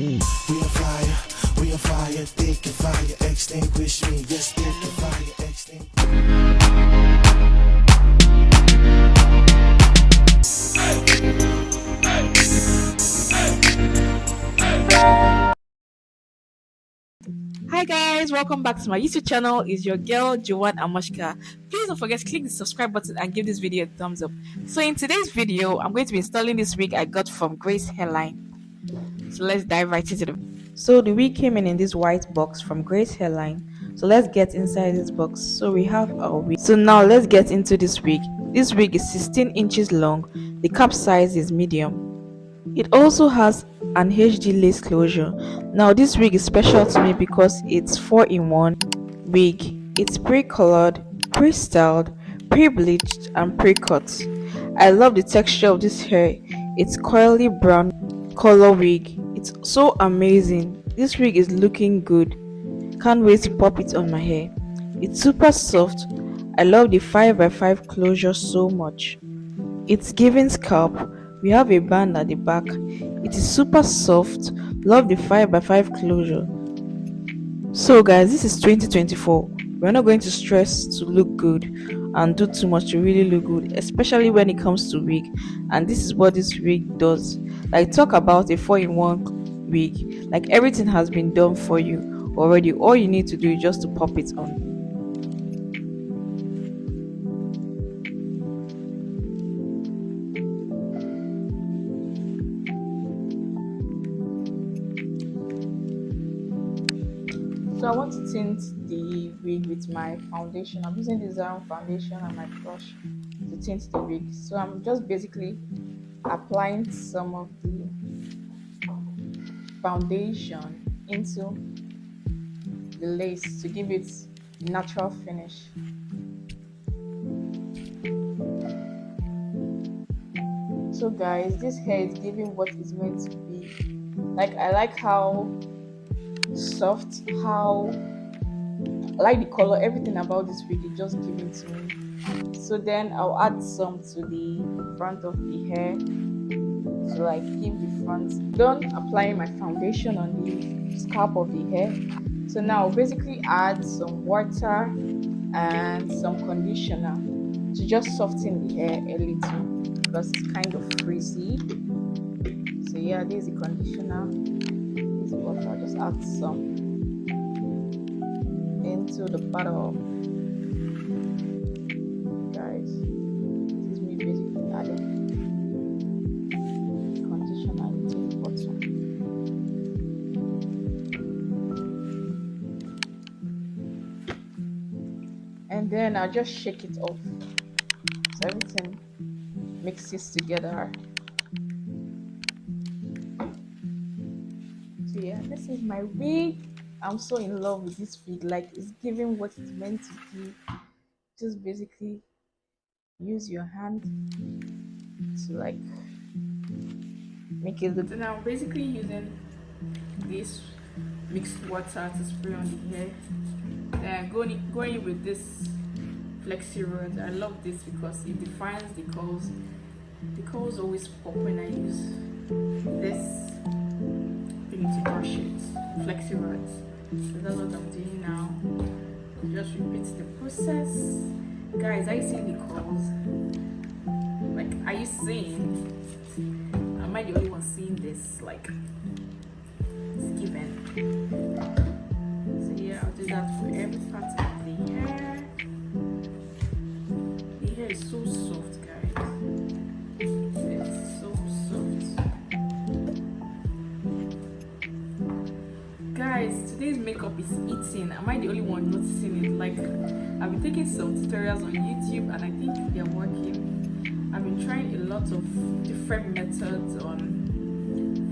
We are fire, they can fire, extinguish me, yes, they can fire, extinguish. Hi guys, welcome back to my YouTube channel. It's your girl Joanne Amoshka. Please don't forget to click the subscribe button and give this video a thumbs up. So in today's video, I'm going to be installing this wig I got from Gracehairline. So let's dive right into the. So the wig came in this white box from Gracehairline. So let's get inside this box. So we have our wig. So now let's get into this wig. This wig is 16 inches long. The cap size is medium. It also has an HD lace closure. Now this wig is special to me because it's 4-in-1 wig. It's pre-colored, pre-styled, pre-bleached and pre-cut. I love the texture of this hair. It's coily brown color wig. It's so amazing. This wig is looking good. Can't wait to pop it on my hair. It's super soft. I love the 5x5 closure so much. It's giving scalp. We have a band at the back. It is super soft. Love the 5x5 closure. So guys, this is 2024. We're not going to stress to look good and do too much to really look good, especially when it comes to wig. And this is what this wig does. Like, talk about a 4-in-1 wig. Like, everything has been done for you already. All you need to do is just to pop it on. So I want to tint the wig with my foundation. I'm using the Zara foundation and my brush to tint the wig. So I'm just basically applying some of the foundation into the lace to give it natural finish. So guys, this hair is giving what it's meant to be. Like, I like how soft, how I like the color, everything about this wig is just giving to me. So then I'll add some to the front of the hair to like give the front. Done applying my foundation on the scalp of the hair. So now I'll basically add some water and some conditioner to just soften the hair a little because it's kind of frizzy. So yeah, this is the conditioner. I'll just add some into the bottle. Guys, this is me basically adding conditioner into the bottle. And then I'll just shake it off so everything mixes together. Yeah, this is my wig. I'm so in love with this wig. Like, it's giving what it's meant to do. Just basically use your hand to like make it look. So now I'm basically using this mixed water to spray on the hair. Then going with this flexi rod. I love this because it defines the curls. The curls always pop when I use this to brush it, flexi rods. So that's what I'm doing now. Just repeat the process. Guys, are you seeing the curls? Like, are you seeing? Am I the only one seeing this? Like, it's given. So yeah, I'll do that for every part of the hair. The hair is so soft, guys. It's so soft. Guys, today's makeup is eating. Am I the only one noticing it? Like, I've been taking some tutorials on YouTube and I think they're working. I've been trying a lot of different methods on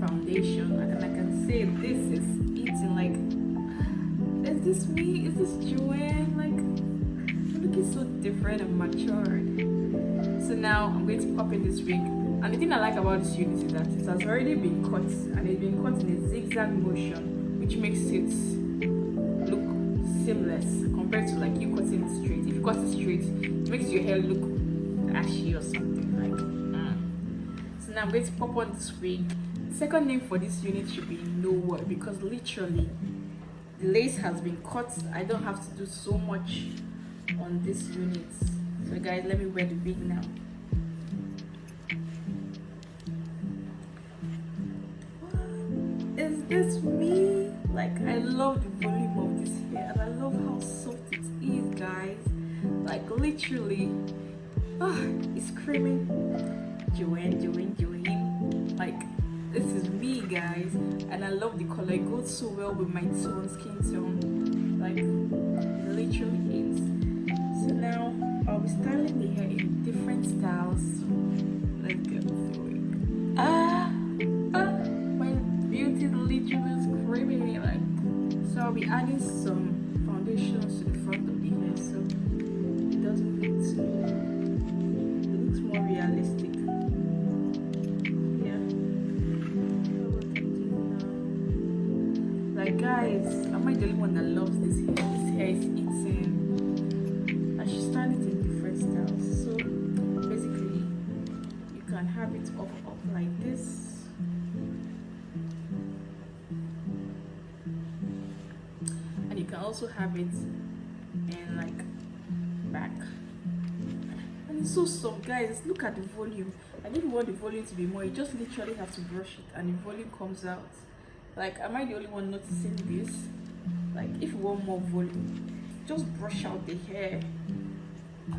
foundation and I can say this is eating. Like, is this me? Is this Joanne? Like, I'm looking so different and matured. So now I'm going to pop in this wig. And the thing I like about this unit is that it has already been cut and it's been cut in a zigzag motion, which makes it look seamless compared to like you cutting it straight. If you cut it straight, it makes your hair look ashy or something like. So now I'm going to pop on this wig second name for this unit should be nowhere, because literally the lace has been cut. I don't have to do so much on this unit. So guys, let me wear the wig now. Is this me? Like, I love the volume of this hair and I love how soft it is, guys. Like, literally, it's screaming Joanne. Like, this is me, guys, and I love the color. It goes so well with my skin tone. Like, it literally is. So now I'll be styling the hair in different styles. Let's get through it. My beauty literally screaming me. Like, so I'll be adding some foundations to the front of the hair, so it doesn't look too. It looks more realistic. Like, guys, am I the only one that loves this hair? This hair is eating. I should style it in different styles. So basically, you can have it up like this, and you can also have it in like back. And it's so soft, guys. Look at the volume. And if you want the volume to be more, you just literally have to brush it, and the volume comes out. Like, am I the only one noticing this? Like, if you want more volume, just brush out the hair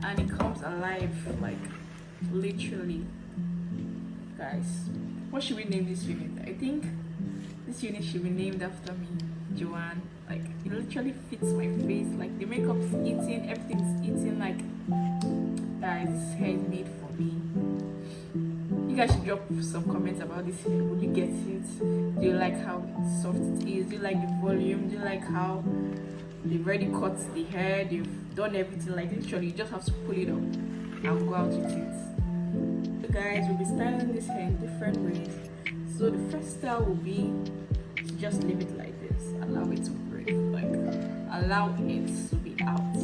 and it comes alive. Like, literally. Guys, what should we name this unit? I think this unit should be named after me, Joanne. Like, it literally fits my face. Like, the makeup's eating, everything's eating. Like, guys, this hair is made for me. You guys should drop some comments about this hair. Would you get it? Do you like how soft it is? Do you like the volume? Do you like how they've already cut the hair? They've done everything. Like, literally, you just have to pull it up and go out with it. So guys, we'll be styling this hair in different ways. So the first style will be to just leave it like this. Allow it to breathe. Like, allow it to be out.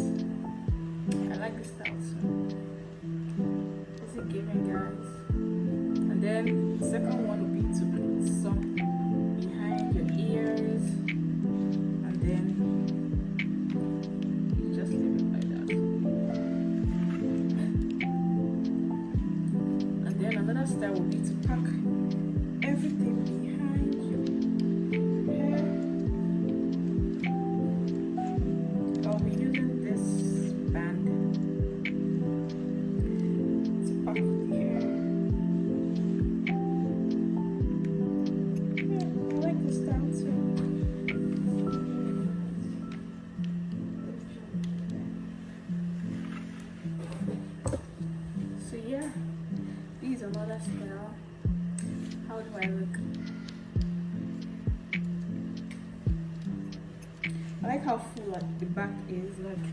I like this style too. Is it giving, guys? And then the second one will be to put some behind your ears, and then you just leave it like that. And then another style will be to pack everything behind your hair. I'll be using this band to pack the hair. So yeah, these are another style. How do I look? I like how full like the back is. Like,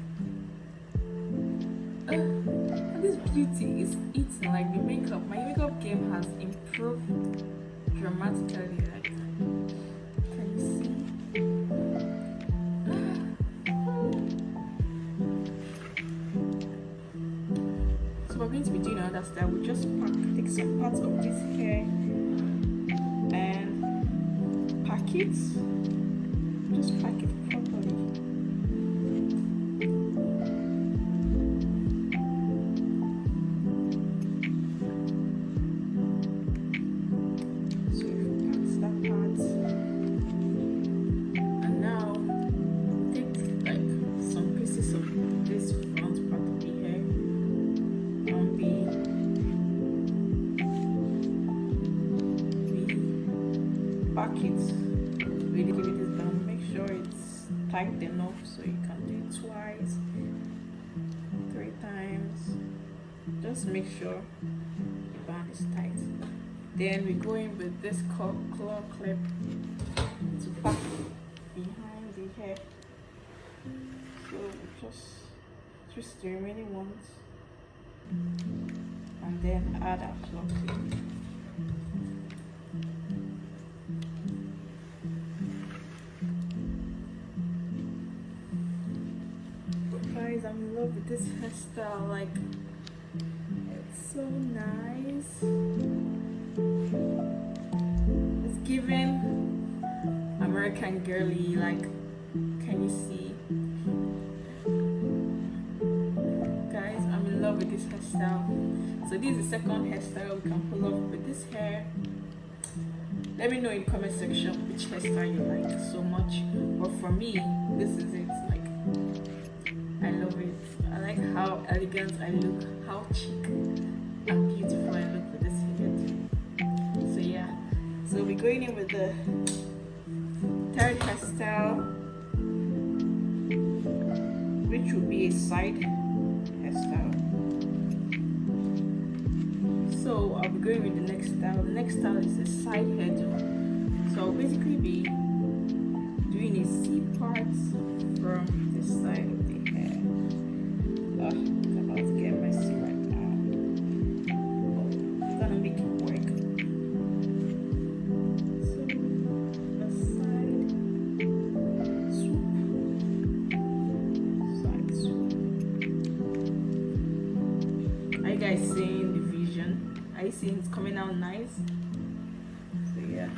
this beauty is eating. Like, the makeup, my makeup game has improved dramatically. Like, can you see? So we're going to be doing another style. We just take some parts of this hair and pack it. Just pack it properly. So you pack that part, and now take like some pieces of this front part of the hair and we pack it. We give it this down. Make sure it's tight enough so you can do it twice, 3 times. Just make sure the band is tight. Then we go in with this claw clip to pack behind the hair. So we just twist the remaining ones and then add our claw clip. Guys, I'm in love with this hairstyle. Like, it's so nice. It's It's given American girly, like, can you see? Guys, I'm in love with this hairstyle. So this is the second hairstyle we can pull off with this hair. Let me know in the comment section which hairstyle you like so much. But for me, this is it. Like, I love it. I like how elegant I look, how chic and beautiful I look with this hair. So yeah, so we're going in with the third hairstyle, which will be a side hairstyle. So I'll be going with the next style. The next style is a side hairdo. So I'll basically be doing a C part from this side of the hair. It's about to get messy right now. I'm gonna make it work. So the side swoop. Side swoop. Are you guys seeing the vision? Are you seeing it's coming out nice? So yeah.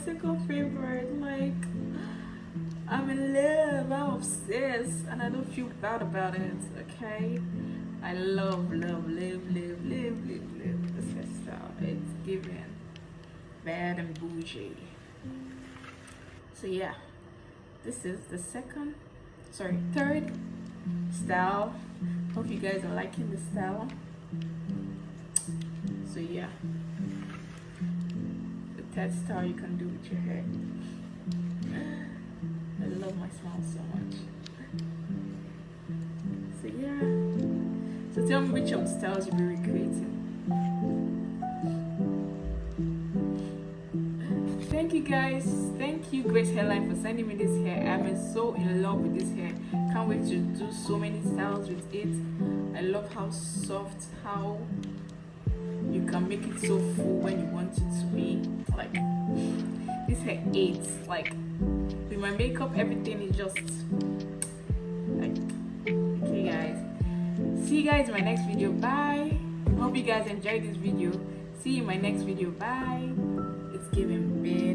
Second favorite. Like, I'm in love, I'm obsessed, and I don't feel bad about it. Okay, I love this hairstyle. It's given bad and bougie. So yeah, this is the third style. Hope you guys are liking the style. So yeah, that style you can do with your hair. I love my smile so much. So yeah, so tell me which of the styles you'll be recreating. Thank you guys, thank you Gracehairline for sending me this hair. I'm so in love with this hair. Can't wait to do so many styles with it. I love how soft, how you can make it so full when you want it to be. Like, this hair 8. Like, with my makeup, everything is just like, okay guys, see you guys in my next video. Bye. Hope you guys enjoyed this video. See you in my next video. Bye. It's giving bed.